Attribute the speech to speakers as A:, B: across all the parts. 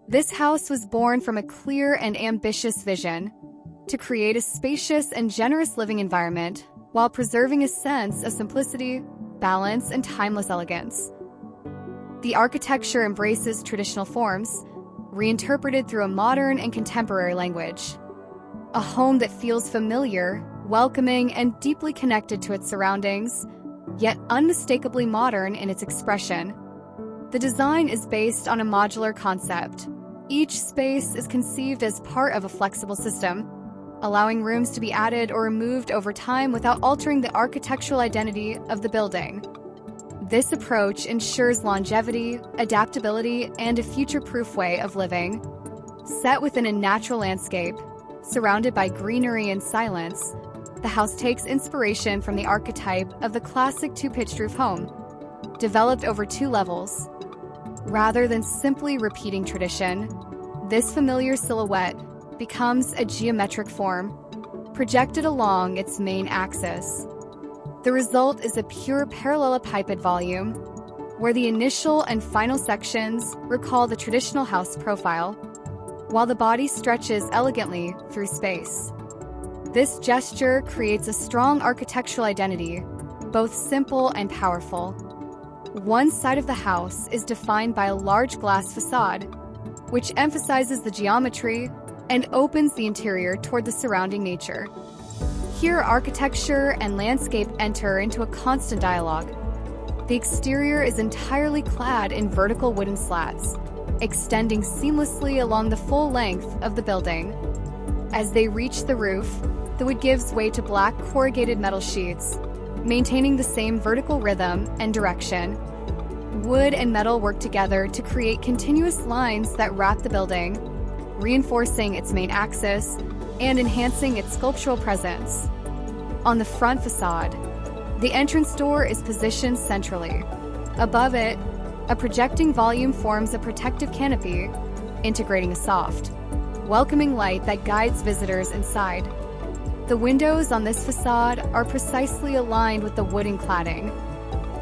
A: This house was born from a clear and ambitious vision to create a spacious and generous living environment while preserving a sense of simplicity, balance, and timeless elegance. The architecture embraces traditional forms, reinterpreted through a modern and contemporary language. A home that feels familiar, welcoming, and deeply connected to its surroundings, yet unmistakably modern in its expression. The design is based on a modular concept. Each space is conceived as part of a flexible system, allowing rooms to be added or removed over time without altering the architectural identity of the building. This approach ensures longevity, adaptability, and a future-proof way of living. Set within a natural landscape, surrounded by greenery and silence, the house takes inspiration from the archetype of the classic two-pitched roof home, developed over 2 levels. Rather than simply repeating tradition, this familiar silhouette becomes a geometric form, projected along its main axis. The result is a pure parallelepiped volume, where the initial and final sections recall the traditional house profile, while the body stretches elegantly through space. This gesture creates a strong architectural identity, both simple and powerful. One side of the house is defined by a large glass facade, which emphasizes the geometry and opens the interior toward the surrounding nature. Here, architecture and landscape enter into a constant dialogue. The exterior is entirely clad in vertical wooden slats, extending seamlessly along the full length of the building. As they reach the roof, the wood gives way to black corrugated metal sheets, maintaining the same vertical rhythm and direction. Wood and metal work together to create continuous lines that wrap the building, reinforcing its main axis and enhancing its sculptural presence. On the front facade, the entrance door is positioned centrally. Above it, a projecting volume forms a protective canopy, integrating a soft, welcoming light that guides visitors inside. The windows on this facade are precisely aligned with the wooden cladding.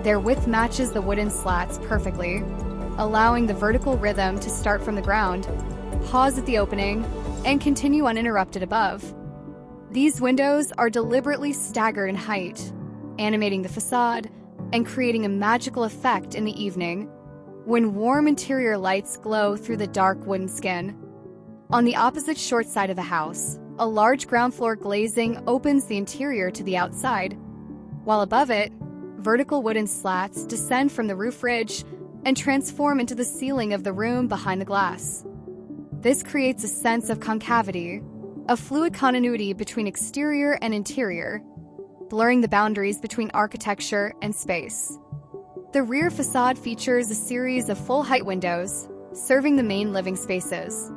A: Their width matches the wooden slats perfectly, allowing the vertical rhythm to start from the ground, pause at the opening, and continue uninterrupted above. These windows are deliberately staggered in height, animating the facade and creating a magical effect in the evening, when warm interior lights glow through the dark wooden skin. On the opposite short side of the house, a large ground floor glazing opens the interior to the outside, while above it, vertical wooden slats descend from the roof ridge and transform into the ceiling of the room behind the glass. This creates a sense of concavity, a fluid continuity between exterior and interior, blurring the boundaries between architecture and space. The rear facade features a series of full-height windows, serving the main living spaces.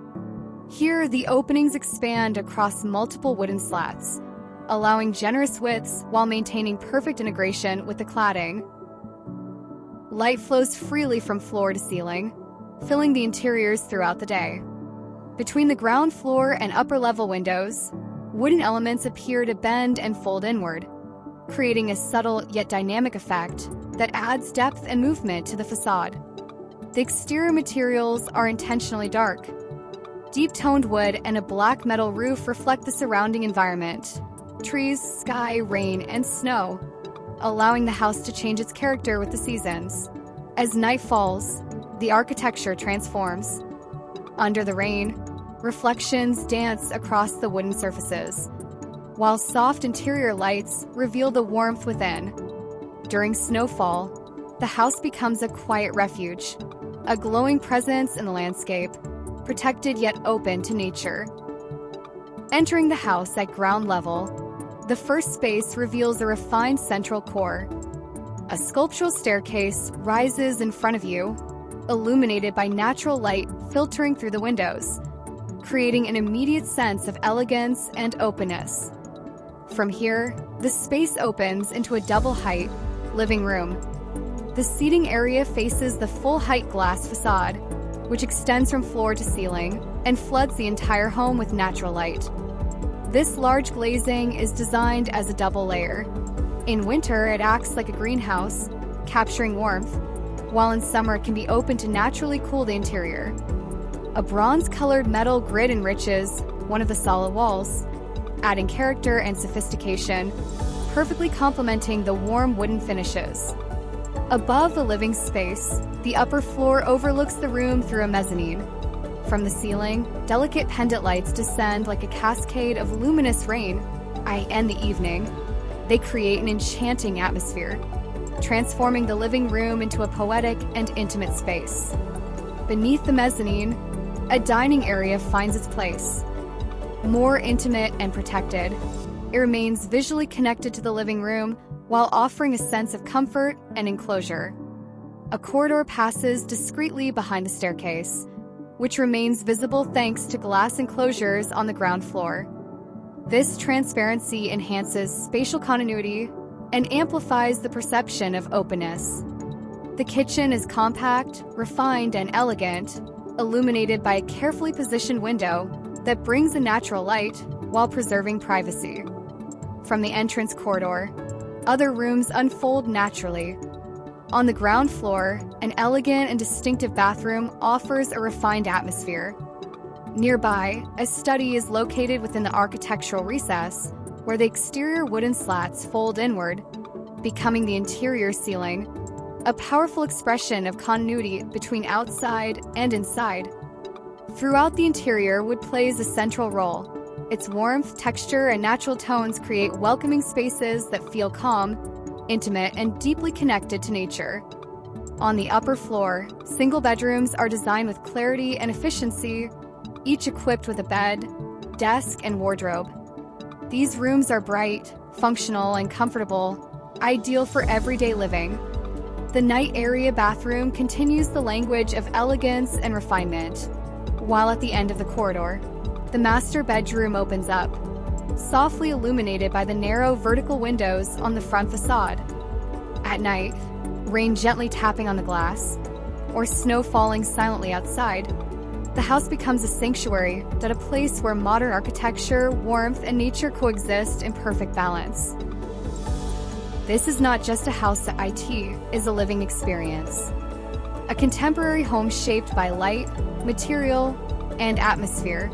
A: Here, the openings expand across multiple wooden slats, allowing generous widths while maintaining perfect integration with the cladding. Light flows freely from floor to ceiling, filling the interiors throughout the day. Between the ground floor and upper-level windows, wooden elements appear to bend and fold inward, creating a subtle yet dynamic effect that adds depth and movement to the facade. The exterior materials are intentionally dark. Deep-toned wood and a black metal roof reflect the surrounding environment: trees, sky, rain, and snow, allowing the house to change its character with the seasons. As night falls, the architecture transforms. Under the rain, reflections dance across the wooden surfaces, while soft interior lights reveal the warmth within. During snowfall, the house becomes a quiet refuge, a glowing presence in the landscape, protected yet open to nature. Entering the house at ground level, the first space reveals a refined central core. A sculptural staircase rises in front of you, illuminated by natural light filtering through the windows, creating an immediate sense of elegance and openness. From here, the space opens into a double-height living room. The seating area faces the full-height glass facade, which extends from floor to ceiling and floods the entire home with natural light. This large glazing is designed as a double layer, In winter, it acts like a greenhouse, capturing warmth, while in summer it can be open to naturally cool the interior. A bronze-colored metal grid enriches one of the solid walls, adding character and sophistication, perfectly complementing the warm wooden finishes. Above the living space, the upper floor overlooks the room through a mezzanine. From the ceiling, delicate pendant lights descend like a cascade of luminous rain. In the evening, they create an enchanting atmosphere, transforming the living room into a poetic and intimate space. Beneath the mezzanine, a dining area finds its place. More intimate and protected, it remains visually connected to the living room while offering a sense of comfort and enclosure. A corridor passes discreetly behind the staircase, which remains visible thanks to glass enclosures on the ground floor. This transparency enhances spatial continuity and amplifies the perception of openness. The kitchen is compact, refined, and elegant, illuminated by a carefully positioned window that brings a natural light while preserving privacy. From the entrance corridor, other rooms unfold naturally. On the ground floor, an elegant and distinctive bathroom offers a refined atmosphere. Nearby, a study is located within the architectural recess, where the exterior wooden slats fold inward, becoming the interior ceiling, a powerful expression of continuity between outside and inside. Throughout the interior, wood plays a central role. Its warmth, texture, and natural tones create welcoming spaces that feel calm, intimate, and deeply connected to nature. On the upper floor, single bedrooms are designed with clarity and efficiency, each equipped with a bed, desk, and wardrobe. These rooms are bright, functional, and comfortable, ideal for everyday living. The night area bathroom continues the language of elegance and refinement, while at the end of the corridor, the master bedroom opens up, softly illuminated by the narrow vertical windows on the front façade. At night, rain gently tapping on the glass, or snow falling silently outside, the house becomes a sanctuary, a place where modern architecture, warmth, and nature coexist in perfect balance. This is not just a house, it is a living experience. A contemporary home shaped by light, material, and atmosphere,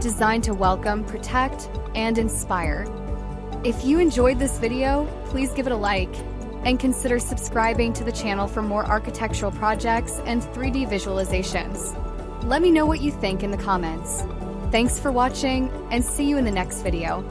A: designed to welcome, protect, and inspire. If you enjoyed this video, please give it a like, and consider subscribing to the channel for more architectural projects and 3D visualizations. Let me know what you think in the comments. Thanks for watching, and see you in the next video.